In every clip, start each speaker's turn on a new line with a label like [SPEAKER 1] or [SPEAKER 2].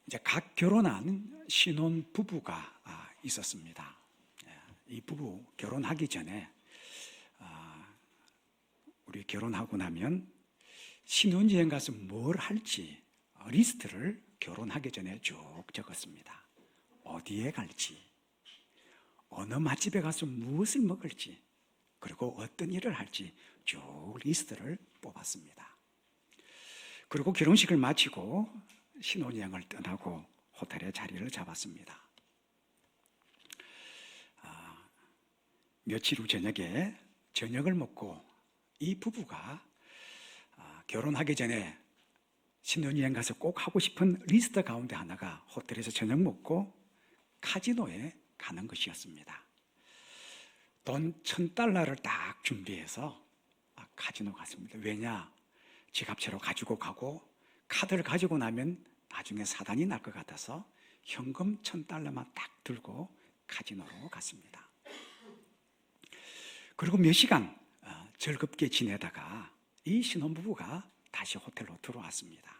[SPEAKER 1] 이제 각 결혼한 신혼 부부가 있었습니다. 이 부부 결혼하기 전에 우리 결혼하고 나면 신혼여행 가서 뭘 할지 리스트를 결혼하기 전에 쭉 적었습니다. 어디에 갈지, 어느 맛집에 가서 무엇을 먹을지, 그리고 어떤 일을 할지 쭉 리스트를 뽑았습니다. 그리고 결혼식을 마치고 신혼여행을 떠나고 호텔에 자리를 잡았습니다. 며칠 후 저녁에 저녁을 먹고 이 부부가 결혼하기 전에 신혼여행 가서 꼭 하고 싶은 리스트 가운데 하나가 호텔에서 저녁 먹고 카지노에 가는 것이었습니다. 돈 $1,000를 딱 준비해서 카지노 갔습니다. 왜냐? 지갑채로 가지고 가고 카드를 가지고 나면 나중에 사단이 날 것 같아서 현금 $1,000만 딱 들고 카지노로 갔습니다. 그리고 몇 시간 즐겁게 지내다가 이 신혼부부가 다시 호텔로 들어왔습니다.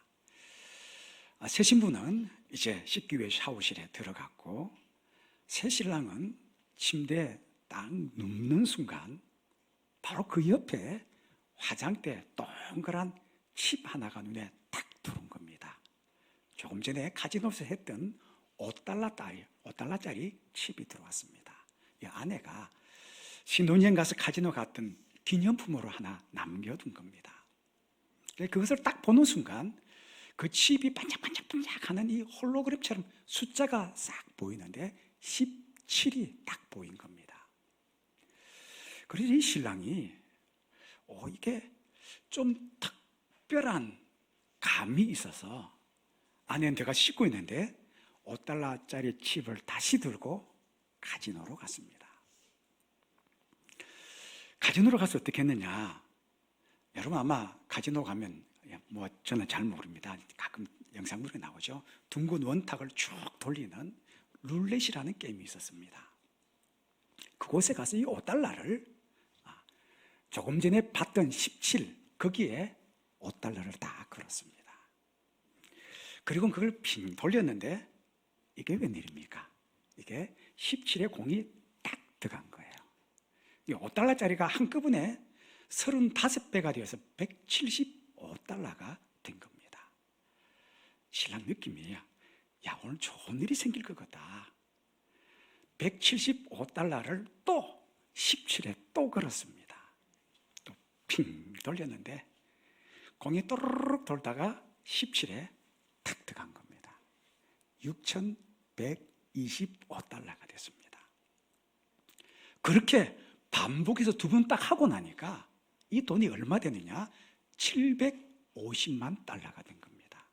[SPEAKER 1] 새 신부는 이제 씻기 위해 샤워실에 들어갔고 새 신랑은 침대에 딱 눕는 순간 바로 그 옆에 화장대 동그란 칩 하나가 눈에 탁 들어온 겁니다. 조금 전에 카지노에서 했던 $5짜리 칩이 들어왔습니다. 이 아내가 신혼여행 가서 카지노 갔던 기념품으로 하나 남겨둔 겁니다. 그것을 딱 보는 순간 그 칩이 반짝반짝반짝하는 이 홀로그램처럼 숫자가 싹 보이는데 17이 딱 보인 겁니다. 그래서 이 신랑이 이게 좀 특별한 감이 있어서 아내는 제가 씻고 있는데 $5짜리 칩을 다시 들고 카지노로 갔습니다. 카지노로 가서 어떻게 했느냐? 여러분 아마 카지노 가면 저는 잘 모릅니다. 가끔 영상물에 나오죠. 둥근 원탁을 쭉 돌리는 룰렛이라는 게임이 있었습니다. 그곳에 가서 이 $5를 조금 전에 봤던 17 거기에 $5를 다 걸었습니다. 그리고 그걸 빙 돌렸는데 이게 웬일입니까? 이게 17의 공이 딱 들어간 거예요. 이 $5짜리가 한꺼번에 35배가 되어서 $175가 된 겁니다. 신랑 느낌이 오늘 좋은 일이 생길 것 같다. $175를 또 17에 또 걸었습니다. 또 핑 돌렸는데 공이 또르륵 돌다가 17에 탁 들어간 겁니다. $6,125가 됐습니다. 그렇게 반복해서 두 번 딱 하고 나니까 이 돈이 얼마 되느냐? $750만 된 겁니다.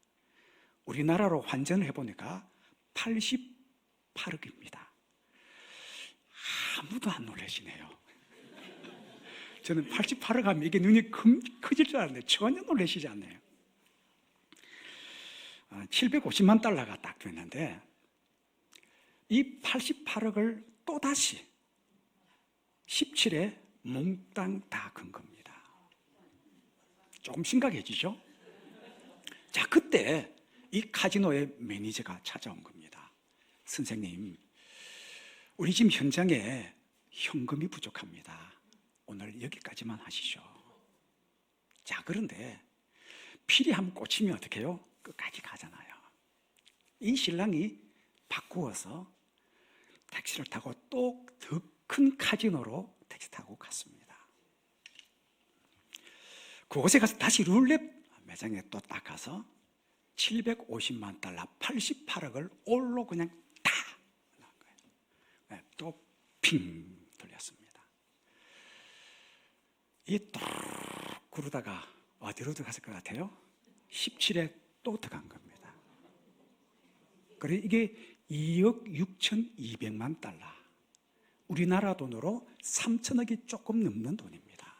[SPEAKER 1] 우리나라로 환전을 해보니까 88억입니다. 아무도 안 놀라시네요. 저는 88억 하면 이게 눈이 커질 줄 알았는데 전혀 놀라시지 않네요. $750만 딱 됐는데 이 88억을 또다시 17에 몽땅 다 건 겁니다. 조금 심각해지죠? 자, 그때 이 카지노의 매니저가 찾아온 겁니다. 선생님, 우리 지금 현장에 현금이 부족합니다. 오늘 여기까지만 하시죠. 자, 그런데 필이 한번 꽂히면 어떻게 해요? 끝까지 가잖아요. 이 신랑이 바꾸어서 택시를 타고 또 더 큰 카지노로 택시 타고 갔습니다. 그곳에 가서 다시 룰렛 매장에 또 딱 가서 $750만 88억을 올로 그냥 다 넣은 거예요. 또 핑 돌렸습니다. 이 또 구르다가 어디로 들어갔을 것 같아요? 17에 또 들어간 겁니다. 그래 이게 $2억 6,200만 우리나라 돈으로 3천억이 조금 넘는 돈입니다.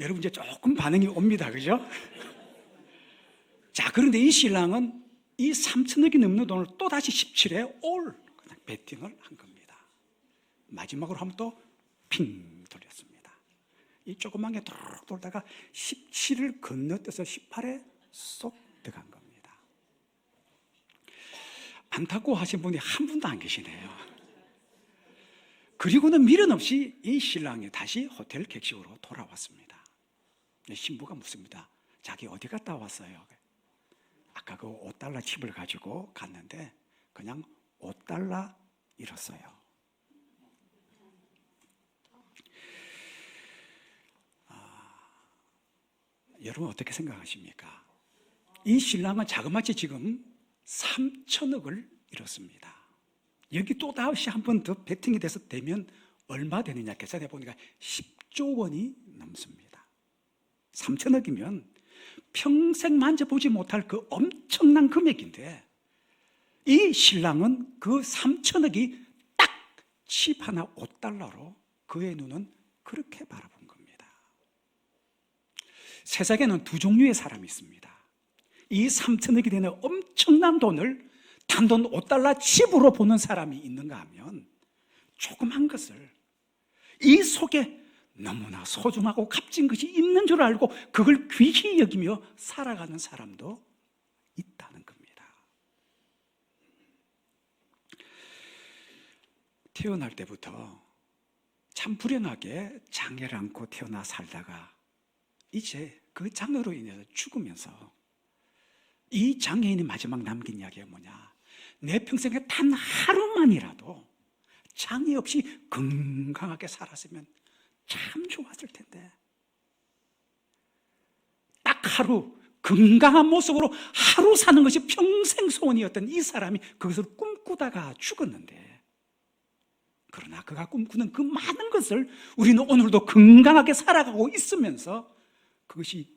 [SPEAKER 1] 여러분 이제 조금 반응이 옵니다. 그죠? 자, 그런데 이 신랑은 이 3천억이 넘는 돈을 또다시 17에 그냥 베팅을 한 겁니다. 마지막으로 한번 또 핑 돌렸습니다. 이 조그만 게 도록 돌다가 17을 건너뛰어서 18에 쏙 들어간 겁니다. 안타고 하신 분이 한 분도 안 계시네요. 그리고는 미련 없이 이 신랑이 다시 호텔 객실로 돌아왔습니다. 신부가 묻습니다. 자기 어디 갔다 왔어요? 아까 그 $5 팁을 가지고 갔는데 그냥 $5 잃었어요. 여러분 어떻게 생각하십니까? 이 신랑은 자그마치 지금 3천억을 잃었습니다. 여기 또 다시 한 번 더 베팅이 돼서 되면 얼마 되느냐 계산해 보니까 10조 원이 넘습니다. 3천억이면 평생 만져보지 못할 그 엄청난 금액인데 이 신랑은 그 3천억이 딱 칩 하나 $5로 그의 눈은 그렇게 바라본 겁니다. 세상에는 두 종류의 사람이 있습니다. 이 3천억이 되는 엄청난 돈을 단돈 $5 칩으로 보는 사람이 있는가 하면 조그만 것을 이 속에 너무나 소중하고 값진 것이 있는 줄 알고 그걸 귀히 여기며 살아가는 사람도 있다는 겁니다. 태어날 때부터 참 불행하게 장애를 안고 태어나 살다가 이제 그 장애로 인해서 죽으면서 이 장애인이 마지막 남긴 이야기가 뭐냐? 내 평생에 단 하루만이라도 장애 없이 건강하게 살았으면 참 좋았을 텐데 딱 하루 건강한 모습으로 하루 사는 것이 평생 소원이었던 이 사람이 그것을 꿈꾸다가 죽었는데 그러나 그가 꿈꾸는 그 많은 것을 우리는 오늘도 건강하게 살아가고 있으면서 그것이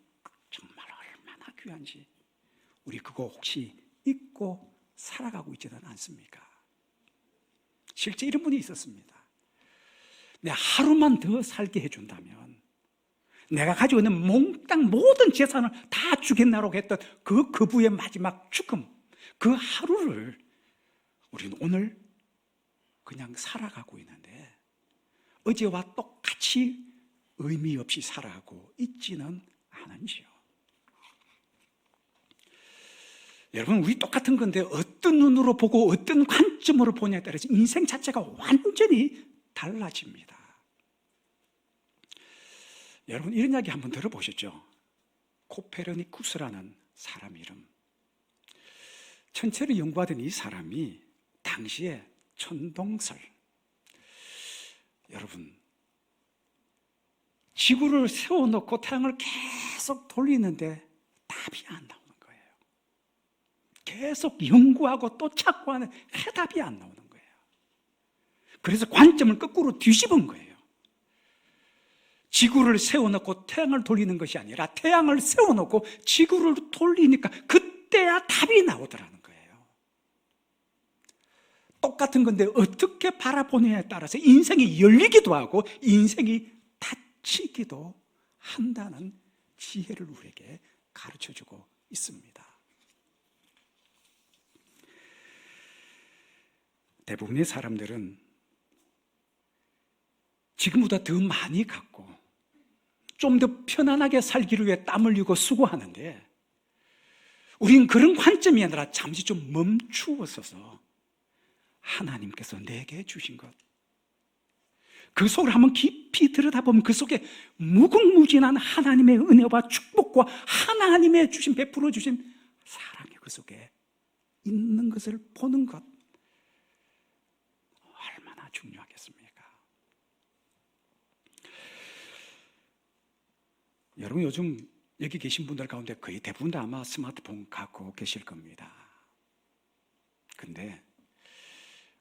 [SPEAKER 1] 정말 얼마나 귀한지 우리 그거 혹시 잊고 살아가고 있지는 않습니까? 실제 이런 분이 있었습니다. 내 하루만 더 살게 해준다면 내가 가지고 있는 몽땅 모든 재산을 다 주겠나라고 했던 그 그부의 마지막 죽음, 그 하루를 우리는 오늘 그냥 살아가고 있는데 어제와 똑같이 의미 없이 살아가고 있지는 않은지요. 여러분 우리 똑같은 건데 어떤 눈으로 보고 어떤 관점으로 보냐에 따라서 인생 자체가 완전히 달라집니다. 여러분 이런 이야기 한번 들어보셨죠? 코페르니쿠스라는 사람 이름. 천체를 연구하던 이 사람이 당시에 천동설, 여러분 지구를 세워놓고 태양을 계속 돌리는데 답이 안 나오는 거예요. 계속 연구하고 또 찾고 하는 해답이 안 나오는 거예요. 그래서 관점을 거꾸로 뒤집은 거예요. 지구를 세워놓고 태양을 돌리는 것이 아니라 태양을 세워놓고 지구를 돌리니까 그때야 답이 나오더라는 거예요. 똑같은 건데 어떻게 바라보느냐에 따라서 인생이 열리기도 하고 인생이 닫히기도 한다는 지혜를 우리에게 가르쳐주고 있습니다. 대부분의 사람들은 지금보다 더 많이 갖고 좀 더 편안하게 살기를 위해 땀 흘리고 수고하는데 우린 그런 관점이 아니라 잠시 좀 멈추어서서 하나님께서 내게 주신 것, 그 속을 한번 깊이 들여다보면 그 속에 무궁무진한 하나님의 은혜와 축복과 하나님의 주신 베풀어 주신 사랑이 그 속에 있는 것을 보는 것 얼마나 중요하겠습니까? 여러분 요즘 여기 계신 분들 가운데 거의 대부분 다 아마 스마트폰 갖고 계실 겁니다. 근데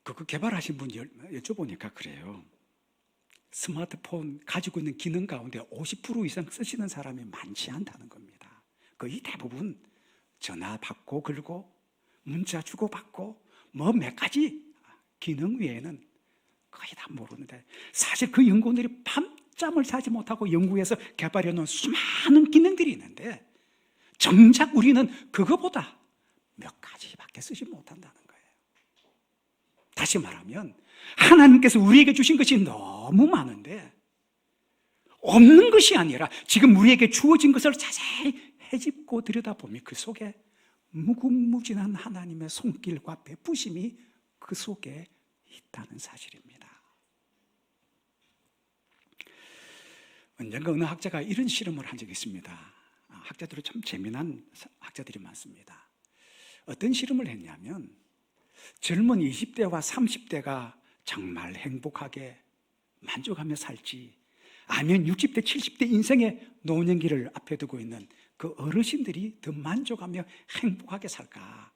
[SPEAKER 1] 그거 개발하신 분 여쭤보니까 그래요. 스마트폰 가지고 있는 기능 가운데 50% 이상 쓰시는 사람이 많지 않다는 겁니다. 거의 대부분 전화 받고 걸고 문자 주고 받고 뭐 몇 가지 기능 외에는 거의 다 모르는데 사실 그 연구원들이 밤잠을 자지 못하고 연구해서 개발해 놓은 수많은 기능들이 있는데 정작 우리는 그거보다 몇 가지밖에 쓰지 못한다는 거예요. 다시 말하면 하나님께서 우리에게 주신 것이 너무 많은데 없는 것이 아니라 지금 우리에게 주어진 것을 자세히 헤집고 들여다보면 그 속에 무궁무진한 하나님의 손길과 베푸심이 그 속에 있다는 사실입니다. 언젠가 어느 학자가 이런 실험을 한 적이 있습니다. 학자들은 참 재미난 학자들이 많습니다. 어떤 실험을 했냐면 젊은 20대와 30대가 정말 행복하게 만족하며 살지, 아니면 60대, 70대 인생의 노년기를 앞에 두고 있는 그 어르신들이 더 만족하며 행복하게 살까?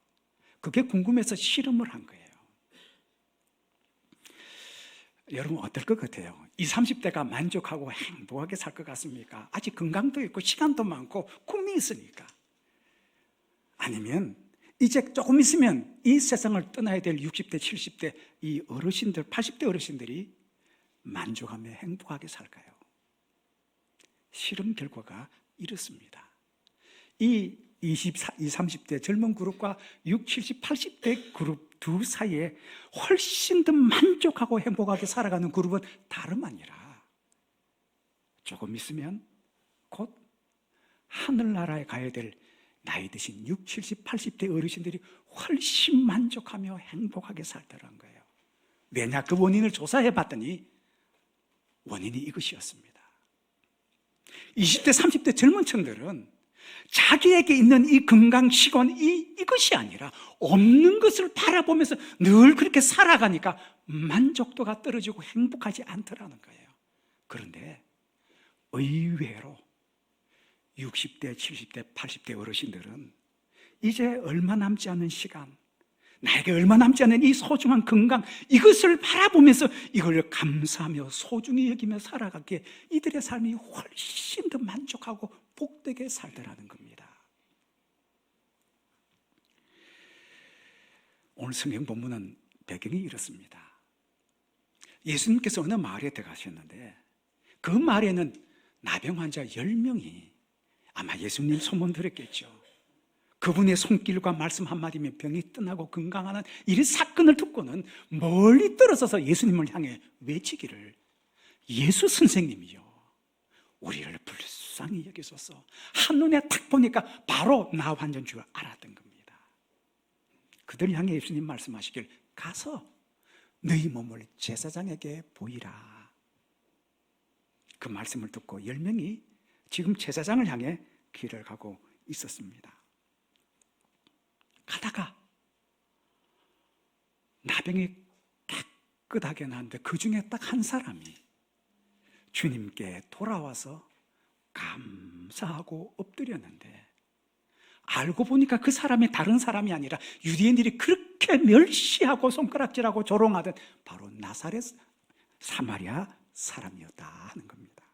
[SPEAKER 1] 그게 궁금해서 실험을 한 거예요. 여러분 어떨 것 같아요? 20, 30대가 만족하고 행복하게 살 것 같습니까? 아직 건강도 있고 시간도 많고 꿈이 있으니까. 아니면 이제 조금 있으면 이 세상을 떠나야 될 60대, 70대 이 어르신들, 80대 어르신들이 만족하며 행복하게 살까요? 실험 결과가 이렇습니다. 이 20, 30대 젊은 그룹과 60, 70, 80대 그룹 두 사이에 훨씬 더 만족하고 행복하게 살아가는 그룹은 다름 아니라 조금 있으면 곧 하늘나라에 가야 될 나이 드신 60, 70, 80대 어르신들이 훨씬 만족하며 행복하게 살더란 거예요. 왜냐? 그 원인을 조사해 봤더니 원인이 이것이었습니다. 20대, 30대 젊은 층들은 자기에게 있는 이 건강식원 이것이 아니라 없는 것을 바라보면서 늘 그렇게 살아가니까 만족도가 떨어지고 행복하지 않더라는 거예요. 그런데 의외로 60대, 70대, 80대 어르신들은 이제 얼마 남지 않은 시간, 나에게 얼마 남지 않은 이 소중한 건강, 이것을 바라보면서 이걸 감사하며 소중히 여기며 살아가기에 이들의 삶이 훨씬 더 만족하고 복되게 살더라는 겁니다. 오늘 성경 본문은 배경이 이렇습니다. 예수님께서 어느 마을에 들어가셨는데 그 마을에는 나병 환자 10명이 아마 예수님 소문 들었겠죠. 그분의 손길과 말씀 한마디면 병이 떠나고 건강하는 이 사건을 듣고는 멀리 떨어져서 예수님을 향해 외치기를, 예수 선생님이요, 우리를 불쌍히 여기소서. 한눈에 딱 보니까 바로 나 환자인 줄 알았던 겁니다. 그들 향해 예수님 말씀하시길, 가서 너희 몸을 제사장에게 보이라. 그 말씀을 듣고 10명이 지금 제사장을 향해 길을 가고 있었습니다. 가다가 나병이 깨끗하게 나는데 그 중에 딱 한 사람이 주님께 돌아와서 감사하고 엎드렸는데, 알고 보니까 그 사람이 다른 사람이 아니라 유대인들이 그렇게 멸시하고 손가락질하고 조롱하던 바로 나사렛 사마리아 사람이었다 하는 겁니다.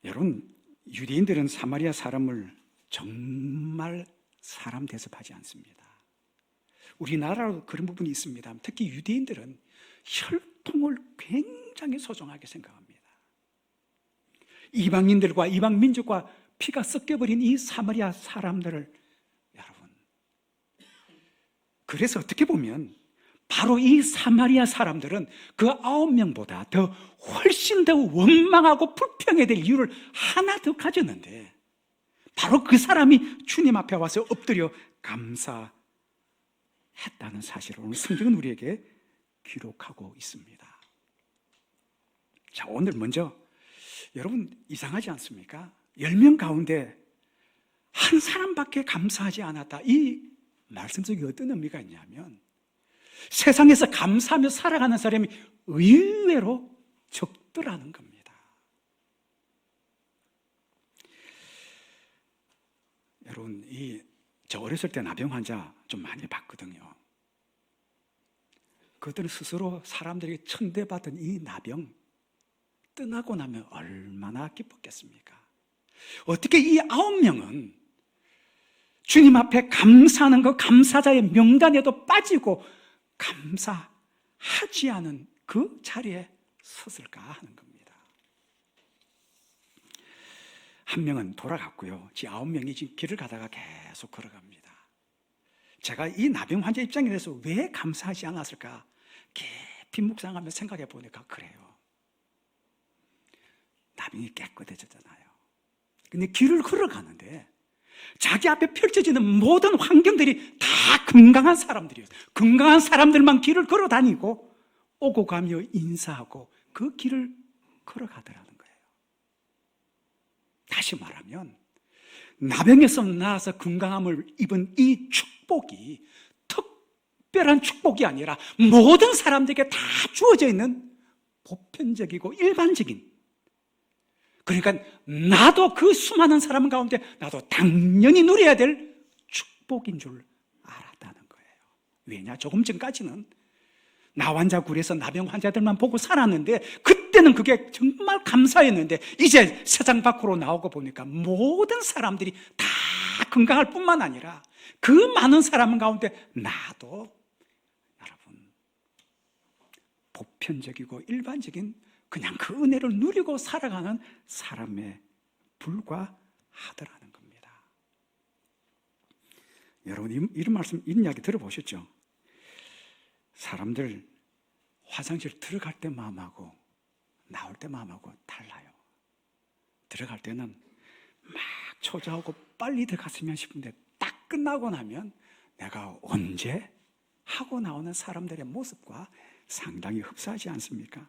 [SPEAKER 1] 여러분, 유대인들은 사마리아 사람을 정말 사람 대접하지 않습니다. 우리나라도 그런 부분이 있습니다. 특히 유대인들은 혈통을 굉장히 소중하게 생각합니다. 이방인들과 이방 민족과 피가 섞여버린 이 사마리아 사람들을, 여러분, 그래서 어떻게 보면 바로 이 사마리아 사람들은 그 9명보다 더 훨씬 더 원망하고 불평해야 될 이유를 하나 더 가졌는데, 바로 그 사람이 주님 앞에 와서 엎드려 감사했다는 사실을 오늘 성경은 우리에게 기록하고 있습니다. 자, 오늘 먼저 여러분 이상하지 않습니까? 10명 가운데 한 사람밖에 감사하지 않았다. 이 말씀 속에 어떤 의미가 있냐면, 세상에서 감사하며 살아가는 사람이 의외로 적더라는 겁니다. 여러분, 저 어렸을 때 나병 환자 좀 많이 봤거든요. 그들은 스스로 사람들에게 천대받은 이 나병 떠나고 나면 얼마나 기뻤겠습니까? 어떻게 이 9명은 주님 앞에 감사하는 그 감사자의 명단에도 빠지고 감사하지 않은 그 자리에 섰을까 하는 겁니다. 한 명은 돌아갔고요. 9명이 지금 길을 가다가 계속 걸어갑니다. 제가 이 나병 환자 입장에 대해서 왜 감사하지 않았을까 깊이 묵상하며 생각해 보니까 그래요. 나병이 깨끗해졌잖아요. 근데 길을 걸어가는데 자기 앞에 펼쳐지는 모든 환경들이 다 건강한 사람들이었어요. 건강한 사람들만 길을 걸어 다니고 오고 가며 인사하고 그 길을 걸어가더라는 거예요. 다시 말하면 나병에서 나아서 건강함을 입은 이 축복이 특별한 축복이 아니라 모든 사람들에게 다 주어져 있는 보편적이고 일반적인, 그러니까 나도 그 수많은 사람 가운데 나도 당연히 누려야 될 축복인 줄 알았다는 거예요. 왜냐? 조금 전까지는 나 환자 굴에서 나병 환자들만 보고 살았는데 그때는 그게 정말 감사했는데 이제 세상 밖으로 나오고 보니까 모든 사람들이 다 건강할 뿐만 아니라 그 많은 사람 가운데 나도 여러분 보편적이고 일반적인 그냥 그 은혜를 누리고 살아가는 사람에 불과하더라는 겁니다. 여러분 이런 말씀, 이런 이야기 들어보셨죠? 사람들 화장실 들어갈 때 마음하고 나올 때 마음하고 달라요. 들어갈 때는 막 초조하고 빨리 들어갔으면 싶은데 딱 끝나고 나면 내가 언제? 하고 나오는 사람들의 모습과 상당히 흡사하지 않습니까?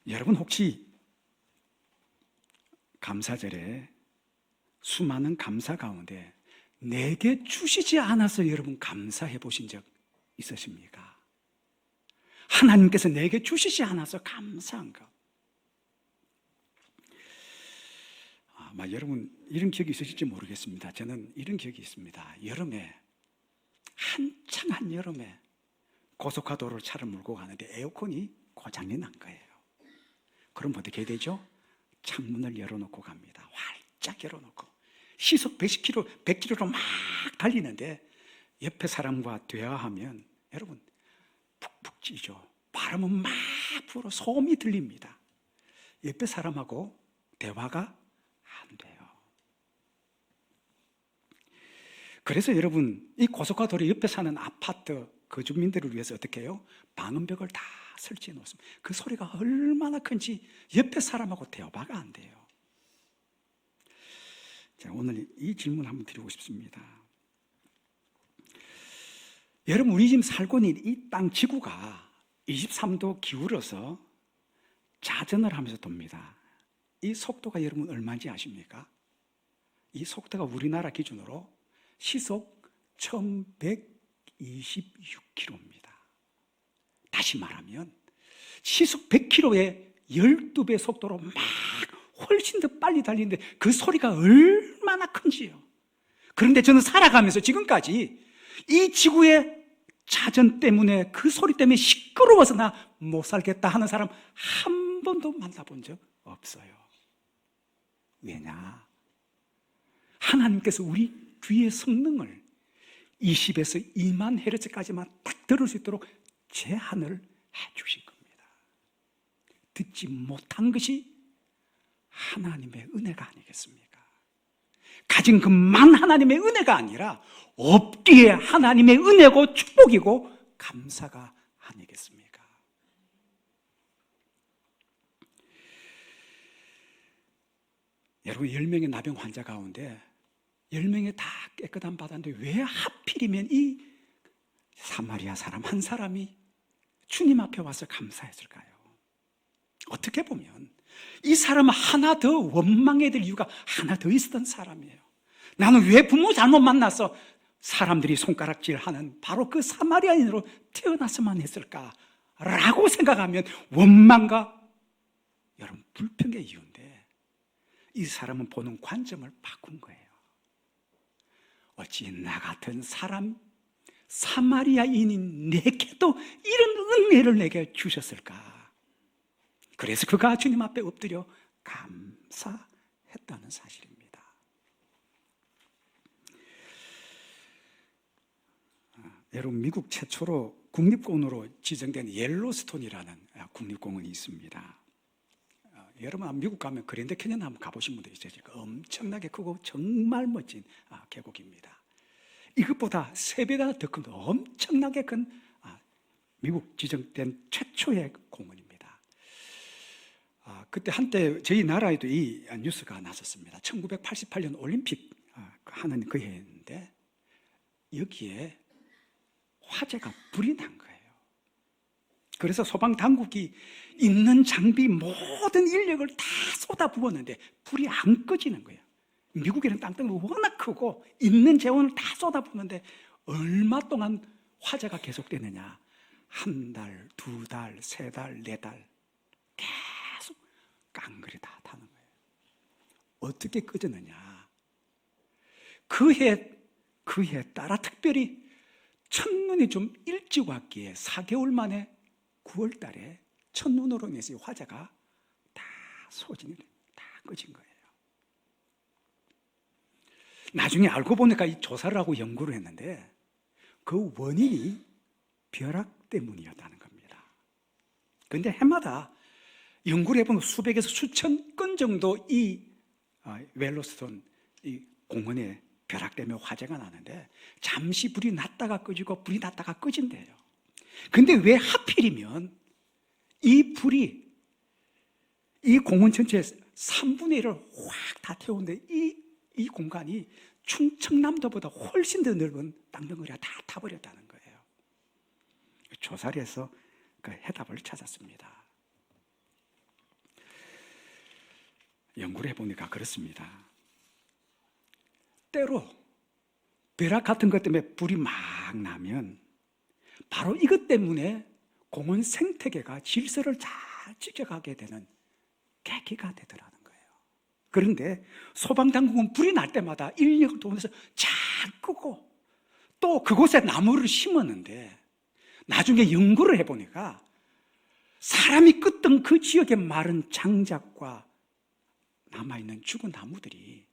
[SPEAKER 1] 여러분 혹시 감사절에 수많은 감사 가운데 내게 주시지 않아서 여러분 감사해 보신 적 있으십니까? 하나님께서 내게 주시지 않아서 감사한 것. 아마 여러분 이런 기억이 있으실지 모르겠습니다. 저는 이런 기억이 있습니다. 여름에, 한창 한여름에 고속화도로를 차를 몰고 가는데 에어컨이 고장이 난 거예요. 그럼 어떻게 해야 되죠? 창문을 열어놓고 갑니다. 활짝 열어놓고 시속 100km로 막 달리는데 옆에 사람과 대화하면 여러분 푹푹 찌죠. 바람은 막 불어 소음이 들립니다. 옆에 사람하고 대화가 안 돼요. 그래서 여러분 이 고속화도로 옆에 사는 아파트 거주민들을 위해서 어떻게 해요? 방음벽을 다 설치해 놓습니다. 그 소리가 얼마나 큰지 옆에 사람하고 대화가 안 돼요. 자, 오늘 이 질문 한번 드리고 싶습니다. 여러분 우리 지금 살고 있는 이 땅 지구가 23도 기울어서 자전을 하면서 돕니다. 이 속도가 여러분 얼마인지 아십니까? 이 속도가 우리나라 기준으로 시속 1126km입니다. 다시 말하면 시속 100km의 12배 속도로 막 훨씬 더 빨리 달리는데 그 소리가 얼마나 큰지요. 그런데 저는 살아가면서 지금까지 이 지구의 자전 때문에 그 소리 때문에 시끄러워서 나 못 살겠다 하는 사람 한 번도 만나본 적 없어요. 왜냐? 하나님께서 우리 귀의 성능을 20에서 2만 헤르츠까지만 딱 들을 수 있도록 제한을 해주신 겁니다. 듣지 못한 것이 하나님의 은혜가 아니겠습니까? 가진 것만 하나님의 은혜가 아니라 없기에 하나님의 은혜고 축복이고 감사가 아니겠습니까? 여러분 10명의 나병 환자 가운데 10명이 다 깨끗한 바다인데 왜 하필이면 이 사마리아 사람 한 사람이 주님 앞에 와서 감사했을까요? 어떻게 보면 이 사람은 하나 더 원망해야 될 이유가 하나 더 있었던 사람이에요. 나는 왜 부모 잘못 만나서 사람들이 손가락질하는 바로 그 사마리아인으로 태어났으면 했을까라고 생각하면 원망과 여러분 불평의 이유인데 이 사람은 보는 관점을 바꾼 거예요. 어찌 나 같은 사람 사마리아인인 내게도 이런 은혜를 내게 주셨을까? 그래서 그가 주님 앞에 엎드려 감사했다는 사실입니다. 여러분 미국 최초로 국립공원으로 지정된 옐로스톤이라는 국립공원이 있습니다. 여러분 미국 가면 그랜드 캐년 한번 가보신 분도 있어요. 엄청나게 크고 정말 멋진 계곡입니다. 이것보다 3배가 더 큰 엄청나게 큰 미국 지정된 최초의 공원입니다. 그때 한때 저희 나라에도 이 뉴스가 났었습니다. 1988년 올림픽 하는 그 해였는데 여기에 화재가 불이 난 거예요. 그래서 소방당국이 있는 장비 모든 인력을 다 쏟아부었는데 불이 안 꺼지는 거예요. 미국에는 땅덩어리가 워낙 크고 있는 재원을 다 쏟아부었는데 얼마 동안 화재가 계속되느냐? 한 달, 두 달, 세 달, 네 달 계속 깡그리 다 타는 거예요. 어떻게 꺼졌느냐? 그 해 따라 특별히 첫눈이 좀 일찍 왔기에 4개월 만에 9월 달에 첫눈으로 인해서 화재가 다 소진이 다 꺼진 거예요. 나중에 알고 보니까 이 조사를 하고 연구를 했는데 그 원인이 벼락 때문이었다는 겁니다. 그런데 해마다 연구를 해보면 수백에서 수천 건 정도 이 웰로스톤 이 공원에 벼락 때문에 화재가 나는데 잠시 불이 났다가 꺼지고 불이 났다가 꺼진대요. 근데 왜 하필이면 이 불이 이 공원 전체의 3분의 1을 확 다 태우는데 이 공간이 충청남도보다 훨씬 더 넓은 땅덩어리가 다 타버렸다는 거예요. 조사를 해서 그 해답을 찾았습니다. 연구를 해보니까 그렇습니다. 때로 벼락 같은 것 때문에 불이 막 나면 바로 이것 때문에 공원 생태계가 질서를 잘 지켜가게 되는 계기가 되더라는 거예요. 그런데 소방당국은 불이 날 때마다 인력을 동원해서 잘 끄고 또 그곳에 나무를 심었는데 나중에 연구를 해보니까 사람이 끄던 그 지역의 마른 장작과 남아있는 죽은 나무들이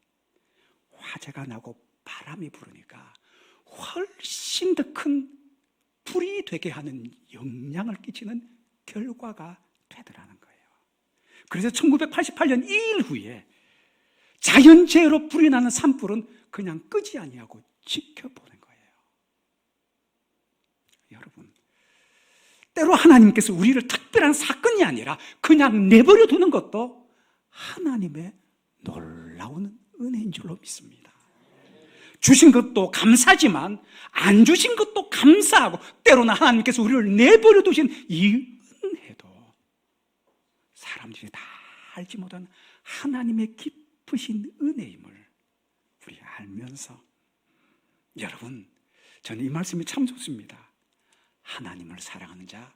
[SPEAKER 1] 화재가 나고 바람이 부르니까 훨씬 더 큰 불이 되게 하는 영향을 끼치는 결과가 되더라는 거예요. 그래서 1988년 2일 후에 자연재해로 불이 나는 산불은 그냥 끄지 아니하고 지켜보는 거예요. 여러분, 때로 하나님께서 우리를 특별한 사건이 아니라 그냥 내버려 두는 것도 하나님의 놀라운 은혜인 줄로 믿습니다. 주신 것도 감사지만 안 주신 것도 감사하고 때로는 하나님께서 우리를 내버려 두신 이 은혜도 사람들이 다 알지 못하는 하나님의 깊으신 은혜임을 우리 알면서 여러분, 저는 이 말씀이 참 좋습니다. 하나님을 사랑하는 자,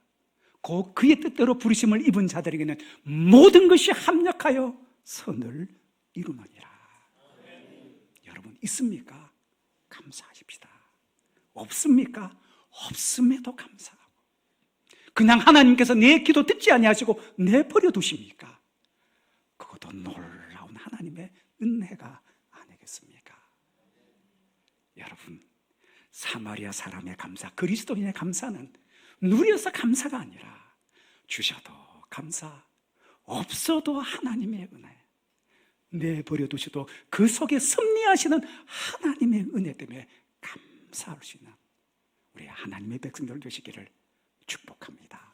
[SPEAKER 1] 곧 그의 뜻대로 부르심을 입은 자들에게는 모든 것이 합력하여 선을 이루느니라. 여러분, 있습니까? 감사하십시다. 없습니까? 없음에도 감사하고. 그냥 하나님께서 내 기도 듣지 아니하시고 내버려 두십니까? 그것도 놀라운 하나님의 은혜가 아니겠습니까? 여러분, 사마리아 사람의 감사, 그리스도인의 감사는 누려서 감사가 아니라 주셔도 감사, 없어도 하나님의 은혜, 내버려 두셔도 그 속에 섭리하시는 하나님의 은혜 때문에 감사할 수 있는 우리 하나님의 백성들 되시기를 축복합니다.